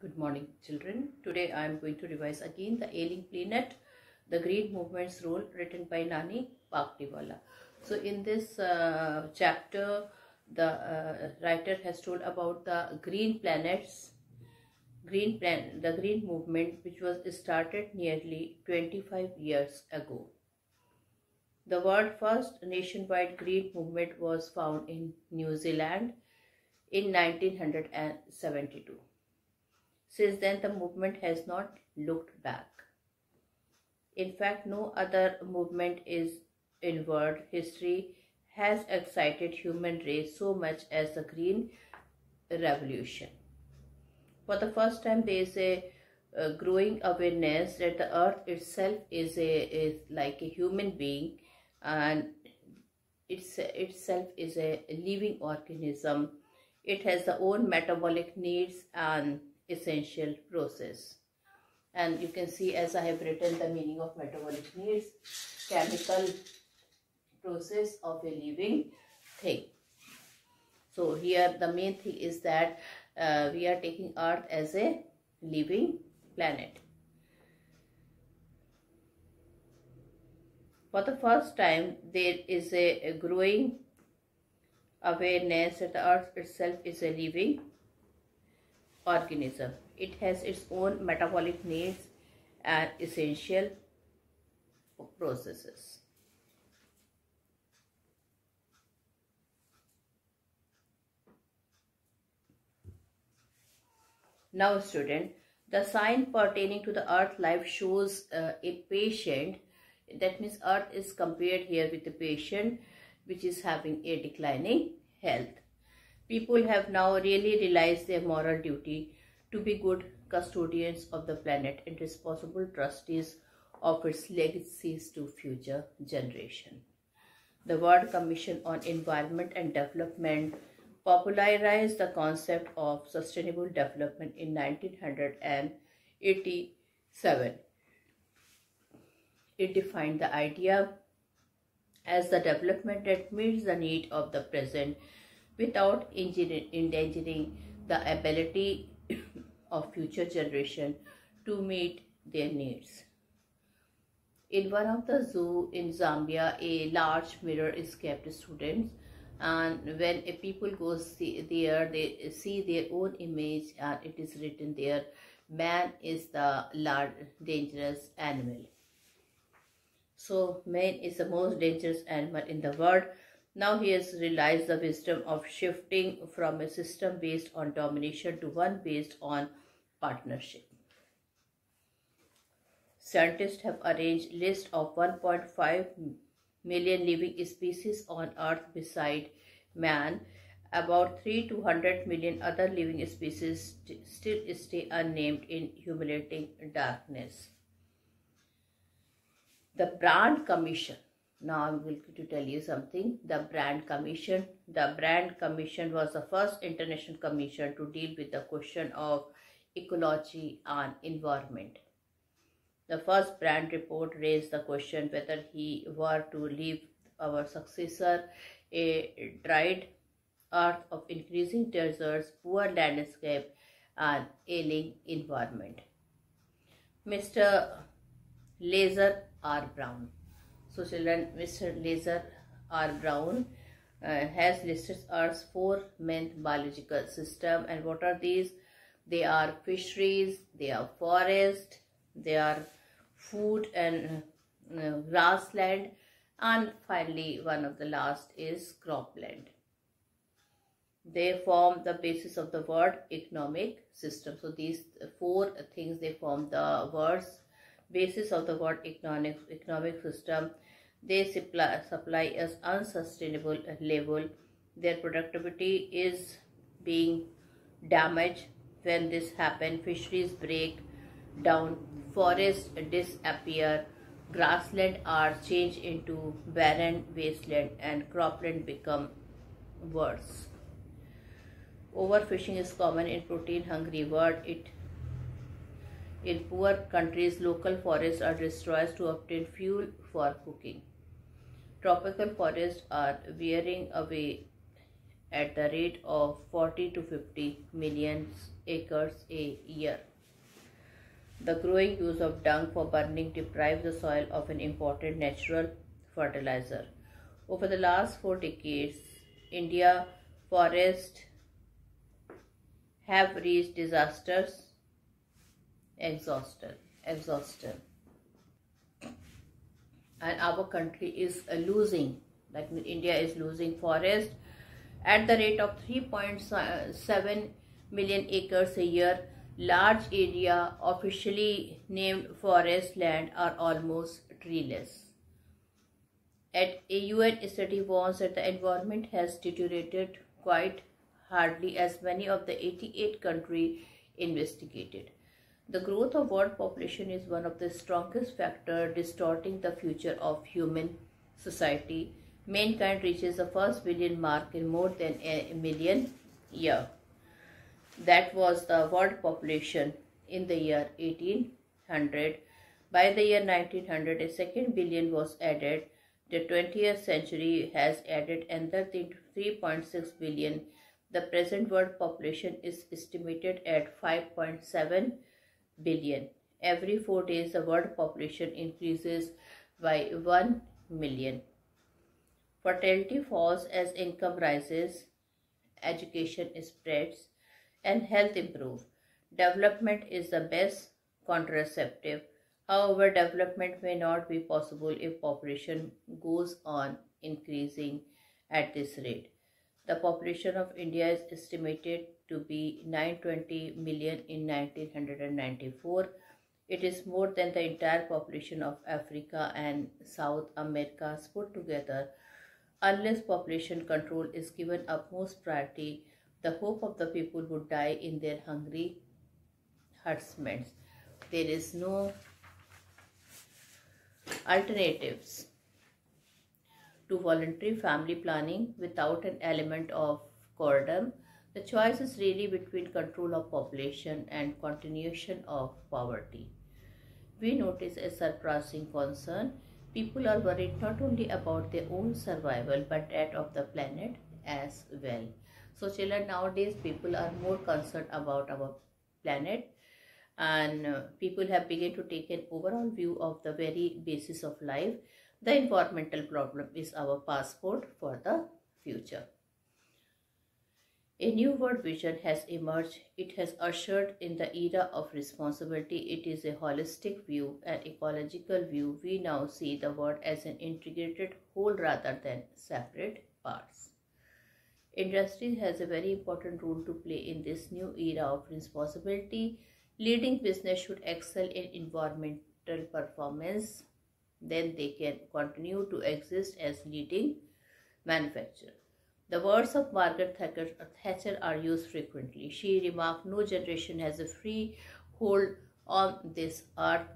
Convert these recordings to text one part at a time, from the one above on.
Good morning, children. Today I am going to revise again the ailing planet, the green movement's role, written by Nani Paktiwala. So in this chapter, the writer has told about the green planets, the green movement, which was started nearly 25 years ago. The world's first nationwide green movement was found in New Zealand in 1972. Since then, the movement has not looked back. In fact, no other movement in world history has excited human race so much as the Green Revolution. For the first time, there is a growing awareness that the earth itself is like a human being, and itself is a living organism. It has its own metabolic needs and essential process. And you can see, as I have written, the meaning of metabolic needs: chemical process of a living thing. So here the main thing is that we are taking Earth as a living planet. For the first time, there is a growing awareness that the Earth itself is a living organism. It has its own metabolic needs and essential processes. Now, student, the sign pertaining to the earth life shows a patient. That means earth is compared here with a patient which is having a declining health. People have now really realized their moral duty to be good custodians of the planet and responsible trustees of its legacies to future generations. The World Commission on Environment and Development popularized the concept of sustainable development in 1987. It defined the idea as the development that meets the need of the present without endangering the ability of future generations to meet their needs. In one of the zoo in Zambia, a large mirror is kept to students, and when a people go there, they see their own image, and it is written there, "Man is the large dangerous animal." So man is the most dangerous animal in the world. Now he has realized the wisdom of shifting from a system based on domination to one based on partnership. Scientists have arranged a list of 1.5 million living species on Earth beside man. About 3 to 100 million other living species still stay unnamed in humiliating darkness. The Brand Commission. Now I'm going to tell you something. The Brand Commission. The Brand Commission was the first international commission to deal with the question of ecology and environment. The first Brand report raised the question whether he were to leave our successor a dried earth of increasing deserts, poor landscape, and ailing environment. Mr. Laser R. Brown. So children, Mr. Laser R. Brown has listed Earth's 4 main biological systems. And what are these? They are fisheries, they are forest, they are food and grassland, and finally one of the last is cropland. They form the basis of the world economic system. So these 4 things, they form the world's basis of the world economic system. They supply us unsustainable level. Their productivity is being damaged. When this happens, fisheries break down, forests disappear, grassland are changed into barren wasteland, and cropland become worse. Overfishing is common in protein-hungry world. In poor countries, local forests are destroyed to obtain fuel for cooking. Tropical forests are wearing away at the rate of 40 to 50 million acres a year. The growing use of dung for burning deprives the soil of an important natural fertilizer. Over the last 4 decades, India forests have reached disastrous exhaustion. And our country is losing, like India is losing forest at the rate of 3.7 million acres a year. Large area officially named forest land are almost treeless. A UN study warns that the environment has deteriorated quite hardly as many of the 88 countries investigated. The growth of world population is one of the strongest factors distorting the future of human society. Mankind reaches the first billion mark in more than a million years. That was the world population in the year 1800. By the year 1900, a second billion was added. The 20th century has added another 3.6 billion. The present world population is estimated at 5.7 billion. Every 4 days, the world population increases by 1 million. Fertility falls as income rises, education spreads, and health improves. Development is the best contraceptive. However, development may not be possible if population goes on increasing at this rate. The population of India is estimated to be 920 million in 1994. It is more than the entire population of Africa and South America put together. Unless population control is given utmost priority, the hope of the people would die in their hungry herdsmen. There is no alternatives to voluntary family planning without an element of coercion. The choice is really between control of population and continuation of poverty. We notice a surprising concern. People are worried not only about their own survival but that of the planet as well. So children, nowadays people are more concerned about our planet, and people have begun to take an overall view of the very basis of life. The environmental problem is our passport for the future. A new world vision has emerged. It has ushered in the era of responsibility. It is a holistic view, an ecological view. We now see the world as an integrated whole rather than separate parts. Industry has a very important role to play in this new era of responsibility. Leading business should excel in environmental performance. Then they can continue to exist as leading manufacturer. The words of Margaret Thatcher are used frequently. She remarked, "No generation has a free hold on this earth.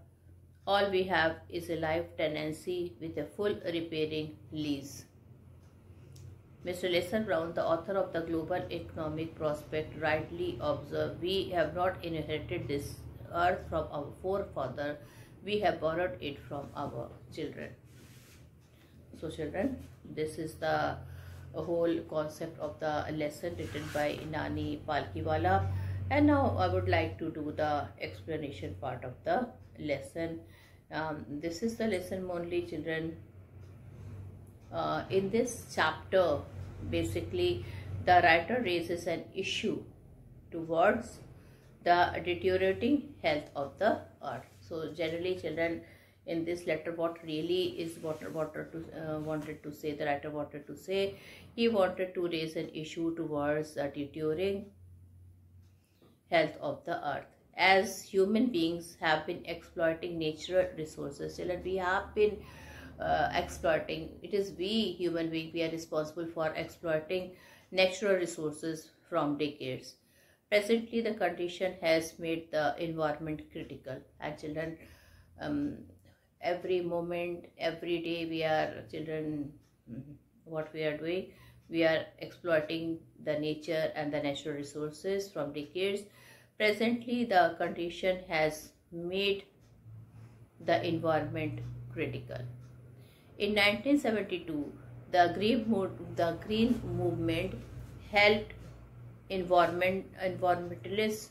All we have is a life tenancy with a full repairing lease." Mr. Lesson Brown, the author of the Global Economic Prospect, rightly observed, "We have not inherited this earth from our forefathers. We have borrowed it from our children." So children, this is the whole concept of the lesson written by Nani Palkiwala. And now I would like to do the explanation part of the lesson. This is the lesson only, children. In this chapter, basically the writer raises an issue towards the deteriorating health of the earth. So generally, children, in this letter, what really is what the writer wanted to say, he wanted to raise an issue towards the deteriorating health of the earth. As human beings have been exploiting natural resources, children, we have been exploiting. It is we human beings, we are responsible for exploiting natural resources from decades. Presently, the condition has made the environment critical. And children, every moment, every day, we are, children, what we are doing, we are exploiting the nature and the natural resources from decades. Presently, the condition has made the environment critical. In 1972, the green movement helped environmentalists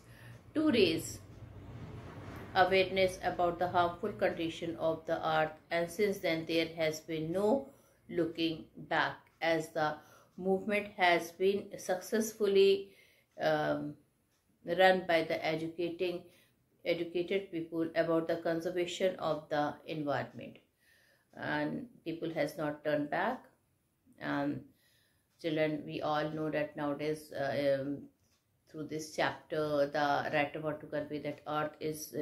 to raise awareness about the harmful condition of the earth, and since then there has been no looking back, as the movement has been successfully run by the educated people about the conservation of the environment, and people has not turned back. And children, we all know that nowadays through this chapter the writer want to convey that earth is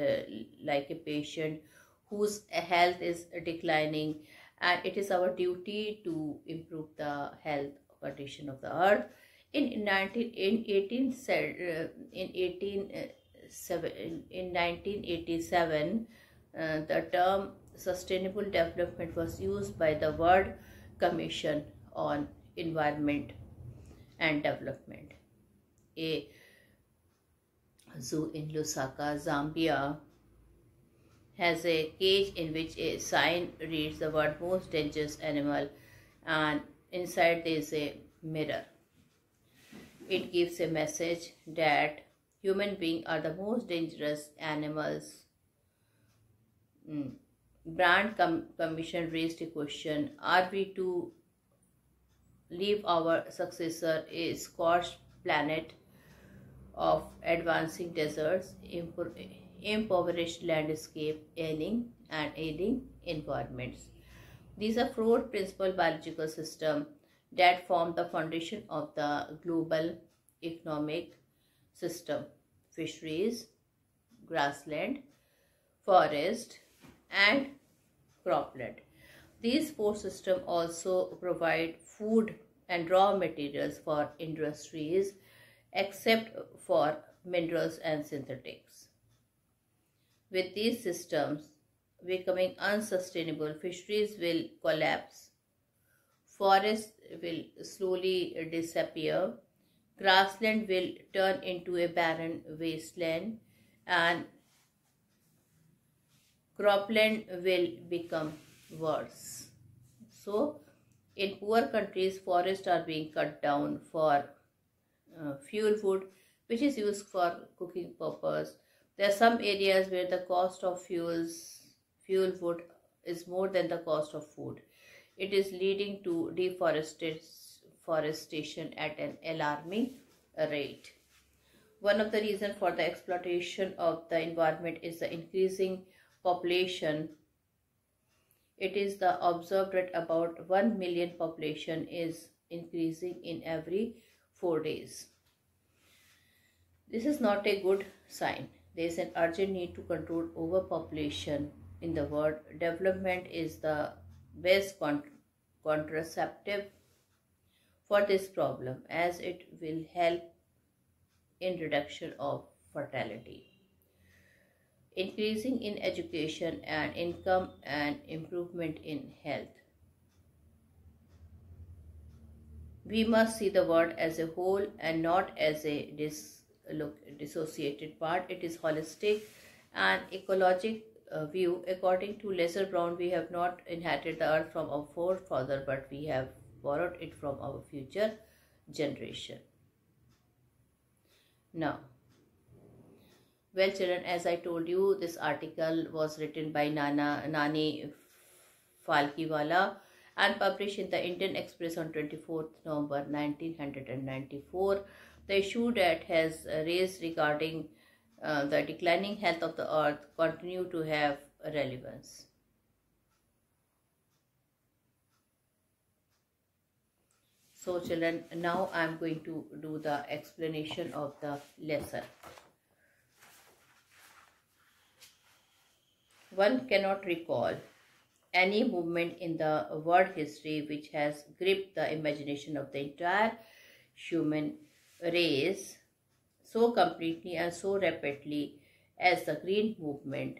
like a patient whose health is declining, and it is our duty to improve the health condition of the earth. In 1987, the term sustainable development was used by the World Commission on Environment and Development. A zoo in Lusaka, Zambia, has a cage in which a sign reads the word most dangerous animal, and inside there is a mirror. It gives a message that human beings are the most dangerous animals. Brand Commission raised a question: are we to leave our successor a scorched planet of advancing deserts, impoverished landscape, ailing environments? These are four principal biological systems that form the foundation of the global economic system: fisheries, grassland, forest, and cropland. These four systems also provide food and raw materials for industries, except for minerals and synthetics. With these systems becoming unsustainable, fisheries will collapse, forests will slowly disappear, grassland will turn into a barren wasteland, and cropland will become worse. So, in poor countries, forests are being cut down for fuel wood, which is used for cooking purpose. There are some areas where the cost of fuel wood is more than the cost of food. It is leading to deforestation at an alarming rate. One of the reasons for the exploitation of the environment is the increasing population. It is observed that about 1 million population is increasing in every 4 days. This is not a good sign. There is an urgent need to control overpopulation in the world. Development is the best contraceptive for this problem, as it will help in reduction of fertility, increasing in education and income, and improvement in health. We must see the world as a whole and not as a dissociated part. It is holistic and ecologic view. According to Lesser Brown, we have not inherited the earth from our forefather, but we have borrowed it from our future generation. Now, well children, as I told you, this article was written by Nani Falkiwala and published in the Indian Express on 24th November 1994. The issue that has raised regarding the declining health of the earth continue to have relevance. So children, now I am going to do the explanation of the lesson. One cannot recall any movement in the world history which has gripped the imagination of the entire human race so completely and so rapidly as the Green Movement,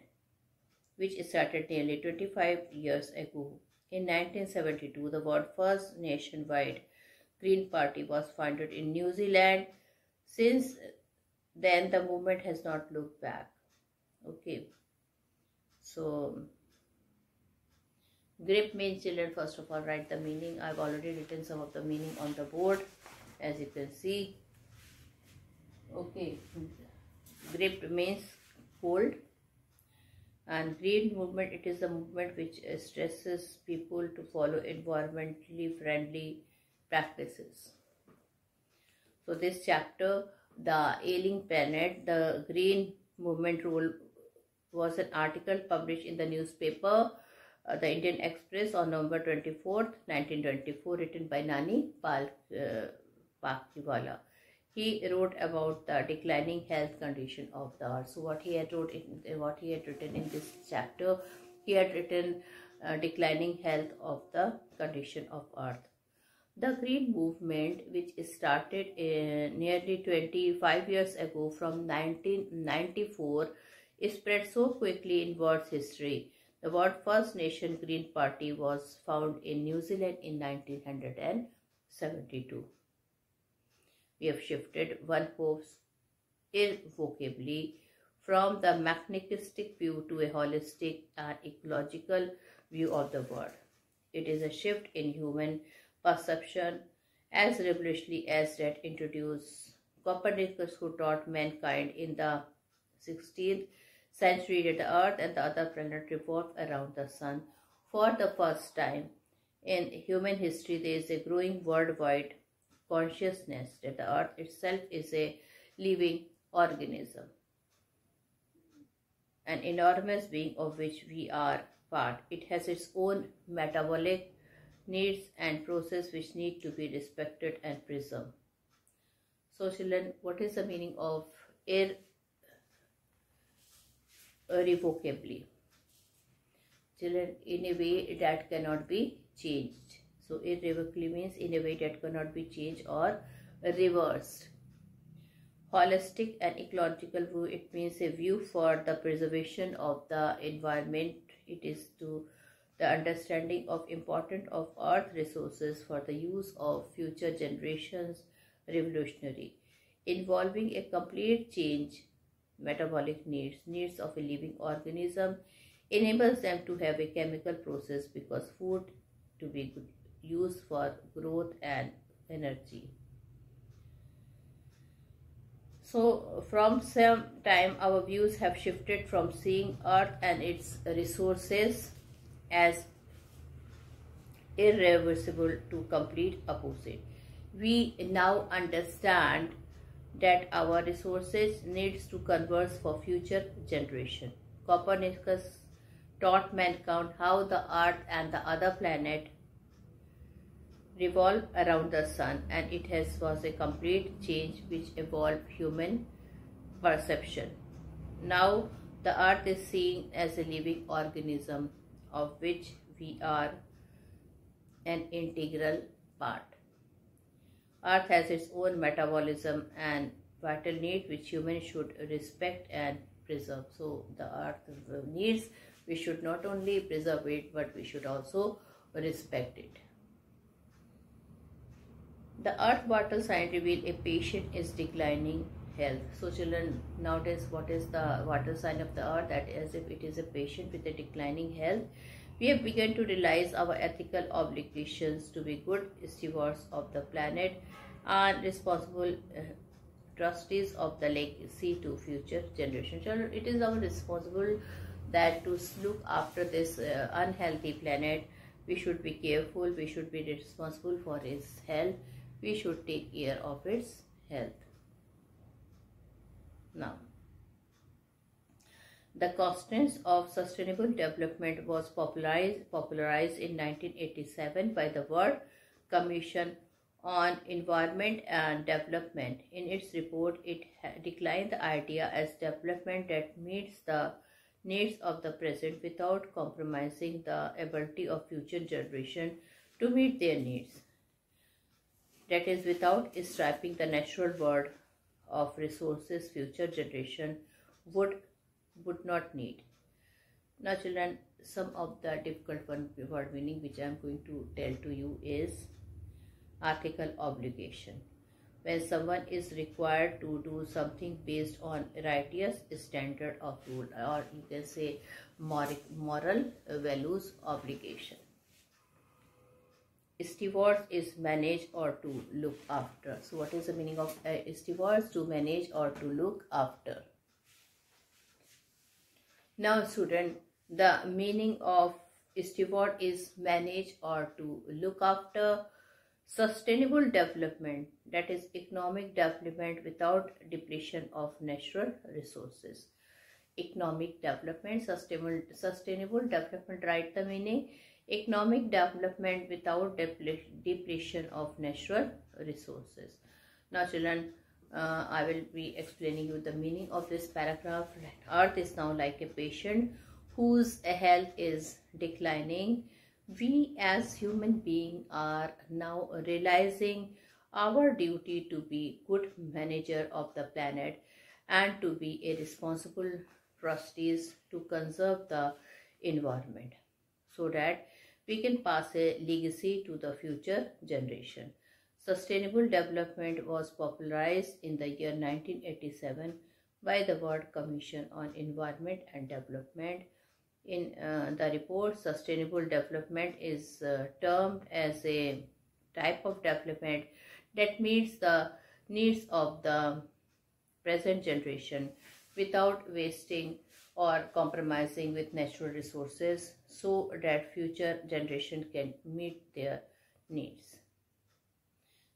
which started nearly 25 years ago. In 1972, the world's first nationwide Green Party was founded in New Zealand. Since then, the movement has not looked back. Okay. So, grip means children, first of all, write the meaning. I've already written some of the meaning on the board. as you can see. Okay, gripped means hold. And green movement, it is a movement which stresses people to follow environmentally friendly practices. So this chapter, the ailing planet, the green movement role, was an article published in the newspaper the Indian Express on November 24th, 1924, written by Nani Pakiwala. He wrote about the declining health condition of the earth. So what he had written in this chapter, he had written declining health of the condition of earth. The green movement, which started nearly 25 years ago from 1994, spread so quickly in world's history. The world's first nation Green Party was found in New Zealand in 1972. We have shifted one post irrevocably from the mechanistic view to a holistic and ecological view of the world. It is a shift in human perception as revolutionary as that introduced Copernicus, who taught mankind in the 16th century that the earth and the other planets revolve around the sun. For the first time in human history, there is a growing worldwide consciousness that the earth itself is a living organism, an enormous being of which we are part. It has its own metabolic needs and process which need to be respected and preserved. So children, what is the meaning of irrevocably? Children, in a way that cannot be changed. So irrevocably means in a way that cannot be changed or reversed. Holistic and ecological view, it means a view for the preservation of the environment. It is to the understanding of importance of earth resources for the use of future generations. Revolutionary, involving a complete change metabolic needs of a living organism, enables them to have a chemical process because food to be used for growth and energy. So from some time our views have shifted from seeing earth and its resources as irreversible to complete opposite. We now understand that our resources needs to converse for future generation. Copernicus taught mankind how the earth and the other planet revolve around the sun, and it was a complete change which evolved human perception. Now the earth is seen as a living organism of which we are an integral part. Earth has its own metabolism and vital need which humans should respect and preserve. So the earth needs, we should not only preserve it, but we should also respect it. The earth vital sign reveal a patient is declining health. So children, nowadays what is the vital sign of the earth? That is, if it is a patient with a declining health. We have begun to realize our ethical obligations to be good stewards of the planet and responsible trustees of the legacy to future generations. Children, it is our responsibility that to look after this unhealthy planet. We should be careful, we should be responsible for its health, we should take care of its health. Now, the constants of sustainable development was popularized in 1987 by the World Commission on Environment and Development. In its report, it declined the idea as development that meets the needs of the present without compromising the ability of future generations to meet their needs. That is, without stripping the natural world of resources future generation would not need. Now children, some of the difficult word meaning which I am going to tell to you is ethical obligation. When someone is required to do something based on righteous standard of rule, or you can say moral values obligation. Stewards is manage or to look after. So what is the meaning of stewards? To manage or to look after. Now student, the meaning of steward is manage or to look after. Sustainable development, that is economic development without depletion of natural resources. Economic development, sustainable development, write the meaning. Economic development without depletion of natural resources. Now children, I will be explaining you the meaning of this paragraph. Earth is now like a patient whose health is declining. We as human beings are now realizing our duty to be good manager of the planet and to be a responsible trustees to conserve the environment so that we can pass a legacy to the future generation. Sustainable development was popularized in the year 1987 by the World Commission on Environment and Development. In the report, sustainable development is termed as a type of development that meets the needs of the present generation without wasting or compromising with natural resources so that future generation can meet their needs.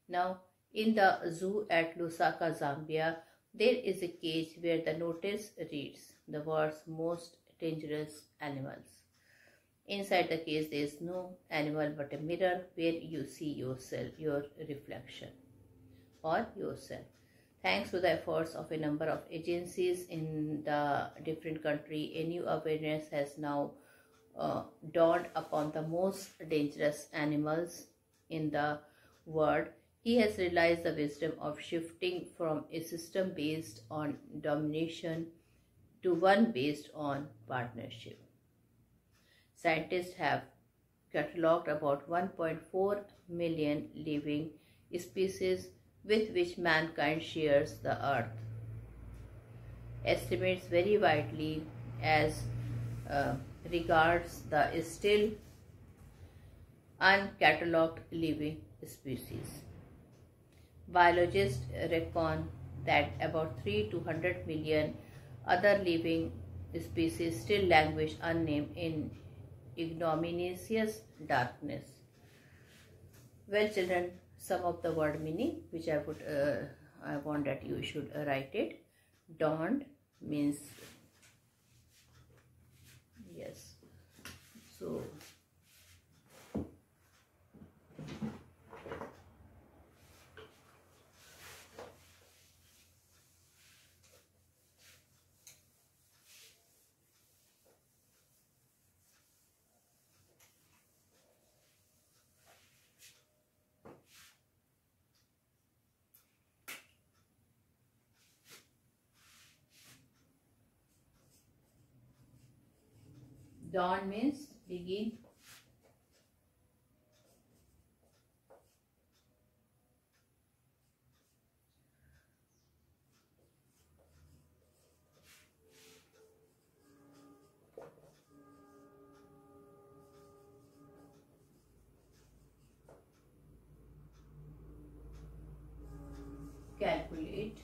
Now, in the zoo at Lusaka, Zambia, there is a cage where the notice reads the world's most dangerous animals. Inside the cage there is no animal but a mirror where you see yourself, your reflection or yourself. Thanks to the efforts of a number of agencies in the different country, a new awareness has now dawned upon the most dangerous animals in the world. He has realized the wisdom of shifting from a system based on domination to one based on partnership. Scientists have catalogued about 1.4 million living species with which mankind shares the earth. Estimates vary widely as regards the still uncatalogued living species. Biologists reckon that about 3 to 100 million other living species still languish unnamed in ignominious darkness. Well children, some of the word meaning which I want that you should write it. Dawned means yes. So dawn means begin. Calculate.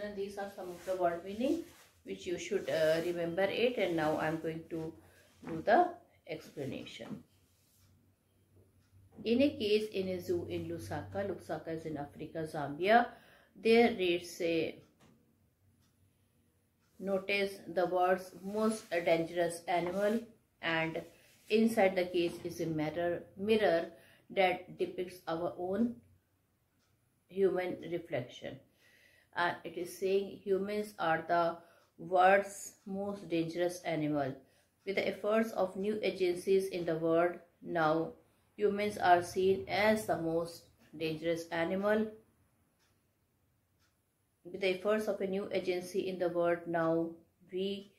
children, these are some of the word meaning which you should remember it, and now I am going to do the explanation. In a cage in a zoo in Lusaka, Lusaka is in Africa, Zambia, there reads a notice the world's most dangerous animal, and inside the cage is a mirror that depicts our own human reflection. And it is saying humans are the world's most dangerous animal. With the efforts of new agencies in the world, now humans are seen as the most dangerous animal. With the efforts of a new agency in the world, now we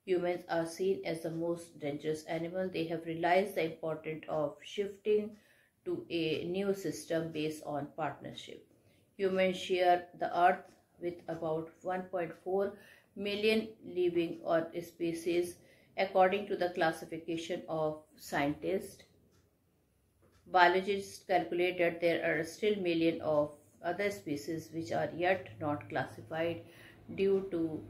humans are seen as the most dangerous animal. They have realized the importance of shifting to a new system based on partnership. Humans share the earth with about 1.4 million living species according to the classification of scientists. Biologists calculate that there are still millions of other species which are yet not classified due to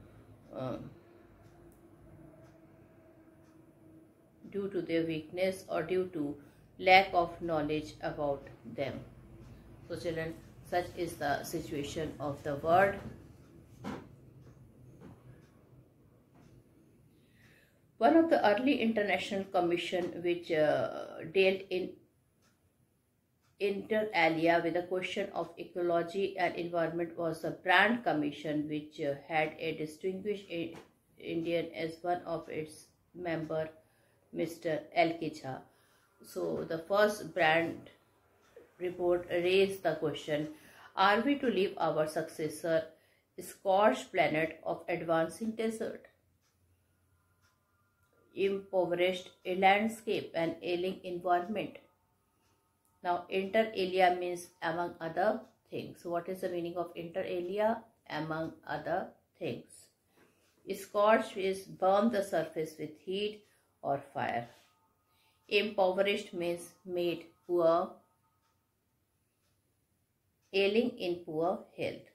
their weakness or due to lack of knowledge about them. So children, such is the situation of the world. One of the early international commission which dealt in inter alia with the question of ecology and environment was the Brand Commission, which had a distinguished Indian as one of its member, Mr. L.K. So the first Brand report raised the question, are we to leave our successor scorched planet of advancing desert, impoverished landscape and ailing environment? Now, inter alia means among other things. So, what is the meaning of inter alia? Among other things. Scorched is burn the surface with heat or fire. Impoverished means made poor. Ailing in poor health.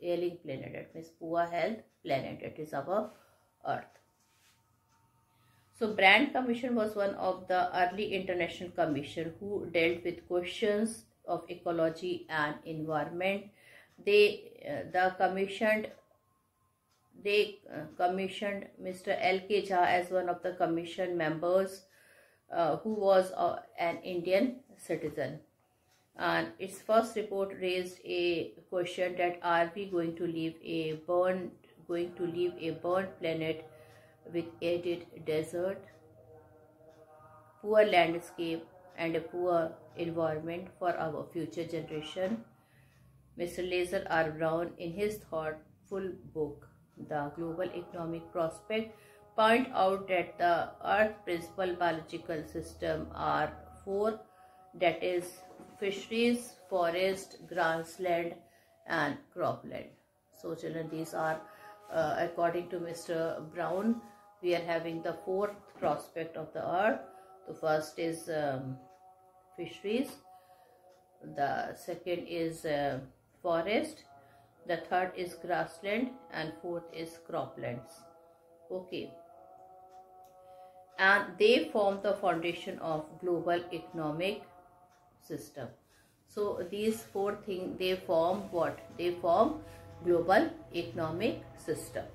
Ailing planet, that means poor health planet. That is our earth. So Brand Commission was one of the early international commission who dealt with questions of ecology and environment. They commissioned Mr. L.K. Jha as one of the commission members who was an Indian citizen. And its first report raised a question that are we going to leave a burnt planet with arid desert, poor landscape and a poor environment for our future generation. Mr. Laser R. Brown, in his thoughtful book, The Global Economic Prospect, point out that the Earth's principal biological system are four, that is fisheries, forest, grassland and cropland. So children, these are according to Mr. Brown, we are having the fourth prospect of the earth. The first is fisheries, the second is forest, the third is grassland and fourth is croplands. Okay, and they form the foundation of global economic system. So these four things, they form what? They form global economic system.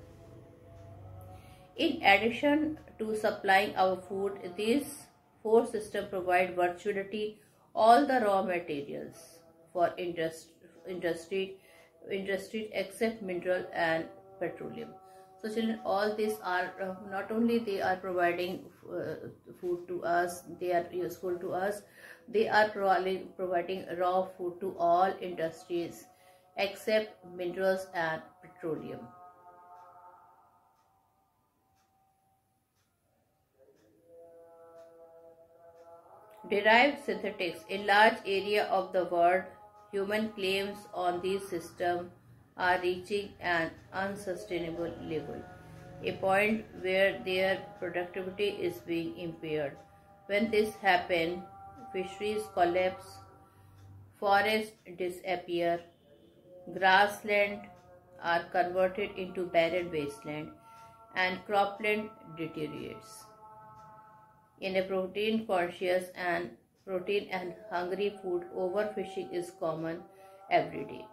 In addition to supplying our food, these four systems provide virtually all the raw materials for industry except mineral and petroleum. So children, all these are not only they are providing food to us, they are useful to us, they are providing raw food to all industries except minerals and petroleum. Derived synthetics. In large area of the world, human claims on these systems are reaching an unsustainable level, a point where their productivity is being impaired. When this happens, fisheries collapse, forests disappear, grassland are converted into barren wasteland and cropland deteriorates. In a protein conscious and protein and hungry food, overfishing is common every day.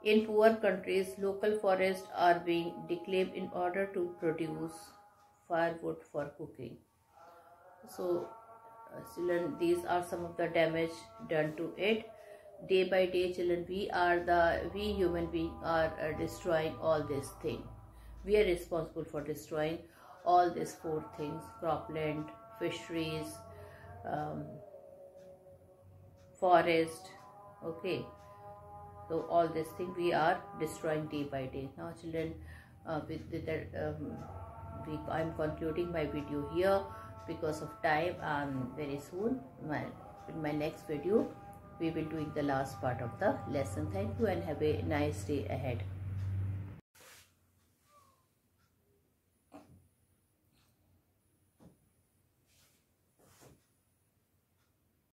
In poor countries, local forests are being declaimed in order to produce firewood for cooking. So, children, these are some of the damage done to it. Day by day, children, we human beings are destroying all these things. We are responsible for destroying all these four things: cropland, fisheries, forest. Okay, so all these things we are destroying day by day. Now, children, with that, I'm concluding my video here because of time, and very soon in my next video we will doing the last part of the lesson. Thank you and have a nice day ahead.